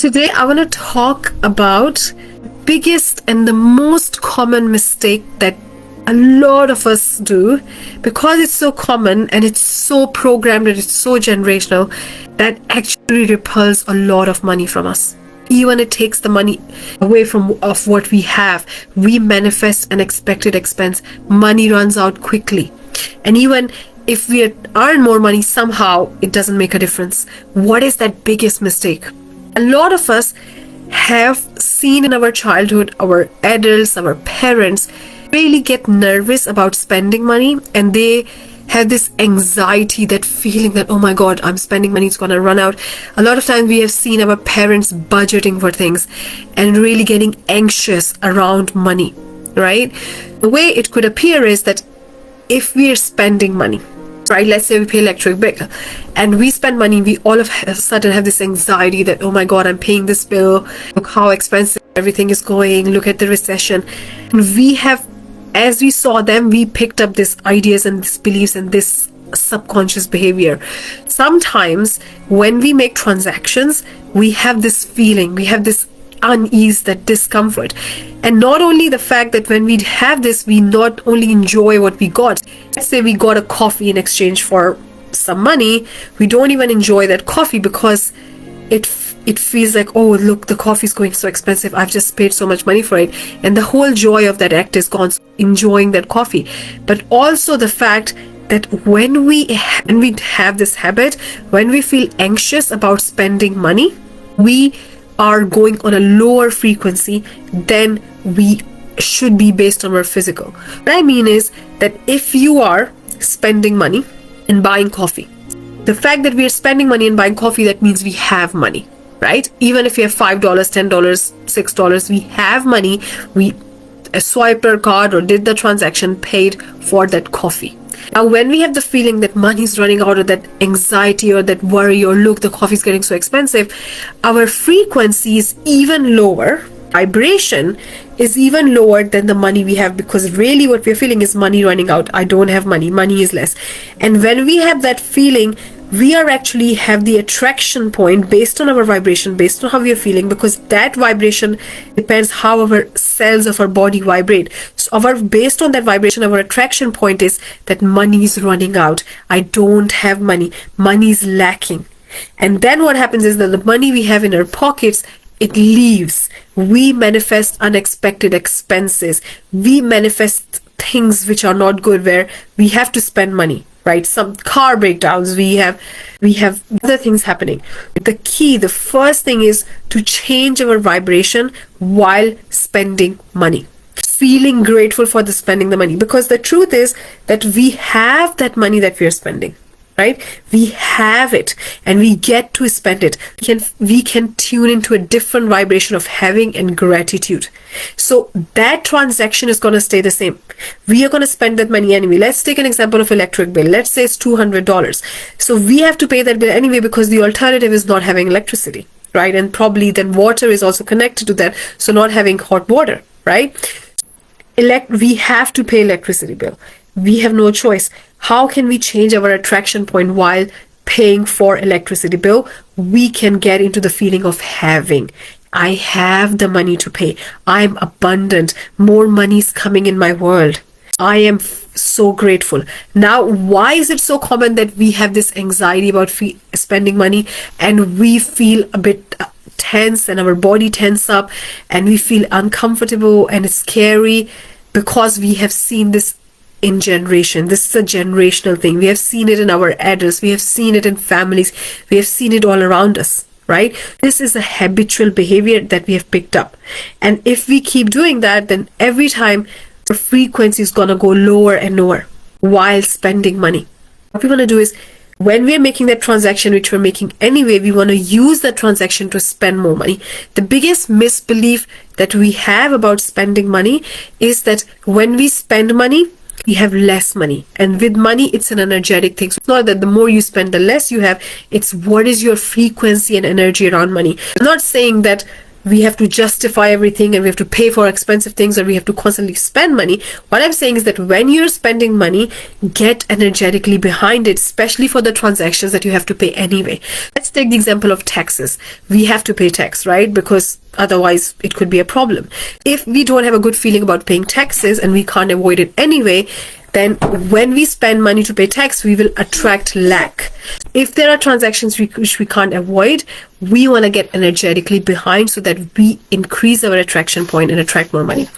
Today, I want to talk about biggest and the most common mistake that a lot of us do, because it's so common and it's so programmed and it's so generational, that actually repels a lot of money from us. Even it takes the money away from of what we have. We manifest an expected expense. Money runs out quickly. And even if we earn more money, somehow it doesn't make a difference. What is that biggest mistake? A lot of us have seen in our childhood, our adults, our parents really get nervous about spending money, and they have this anxiety, that feeling that, oh my God, I'm spending money, it's gonna run out. A lot of times we have seen our parents budgeting for things and really getting anxious around money, right? The way it could appear is that if we are spending money, right, let's say we pay electric bill and we spend money, we all of a sudden have this anxiety that, oh my God, I'm paying this bill, look how expensive everything is going, look at the recession. And we have, as we saw them, we picked up these ideas and these beliefs and this subconscious behavior. Sometimes when we make transactions, we have this feeling, we have this unease, that discomfort. And not only the fact that when we have this, we not only enjoy what we got. Let's say we got a coffee in exchange for some money, we don't even enjoy that coffee because it feels like, oh look, the coffee is going so expensive, I've just paid so much money for it, and the whole joy of that act is gone, enjoying that coffee. But also the fact that when we have this habit, when we feel anxious about spending money, we are going on a lower frequency than we should be based on our physical. What I mean is that if you are spending money and buying coffee, the fact that we are spending money and buying coffee, that means we have money, right? Even if you have $5, $10, $6, we have money. We swiped our card or did the transaction, paid for that coffee. Now, when we have the feeling that money is running out, or that anxiety or that worry, or look, the coffee is getting so expensive, our frequency is even lower, vibration is even lower than the money we have, because really what we're feeling is money running out. I don't have money, money is less. And when we have that feeling, we are actually have the attraction point based on our vibration, based on how we are feeling, because that vibration depends how our cells of our body vibrate. So based on that vibration, our attraction point is that money is running out. I don't have money. Money is lacking. And then what happens is that the money we have in our pockets, it leaves. We manifest unexpected expenses. We manifest things which are not good, where we have to spend money, right? Some car breakdowns, we have other things happening. The key, the first thing is to change our vibration while spending money. Feeling grateful for the spending the money, because the truth is that we have that money that we are spending, right? We have it and we get to spend it. We can tune into a different vibration of having and gratitude. So that transaction is going to stay the same. We are going to spend that money anyway. Let's take an example of electric bill. Let's say it's $200. So we have to pay that bill anyway, because the alternative is not having electricity, right? And probably then water is also connected to that. So not having hot water, right? We have to pay electricity bill. We have no choice. How can we change our attraction point while paying for electricity bill? We can get into the feeling of having. I have the money to pay. I'm abundant. More money is coming in my world. I am so grateful. Now, why is it so common that we have this anxiety about spending money, and we feel a bit tense and our body tense up and we feel uncomfortable and it's scary? Because we have seen this in generation. This is a generational thing. We have seen it in our adults. We have seen it in families. We have seen it all around us, right? This is a habitual behavior that we have picked up. And if we keep doing that, then every time our frequency is going to go lower and lower while spending money. What we want to do is, when we're making that transaction, which we're making anyway, we want to use that transaction to spend more money. The biggest misbelief that we have about spending money is that when we spend money, we have less money. And with money, it's an energetic thing. So it's not that the more you spend, the less you have. It's what is your frequency and energy around money. I'm not saying that we have to justify everything and we have to pay for expensive things or we have to constantly spend money. What I'm saying is that when you're spending money, get energetically behind it, especially for the transactions that you have to pay anyway. Let's take the example of taxes. We have to pay tax, right? Because otherwise it could be a problem. If we don't have a good feeling about paying taxes and we can't avoid it anyway, then when we spend money to pay tax, we will attract lack. If there are transactions which we can't avoid, we want to get energetically behind so that we increase our attraction point and attract more money.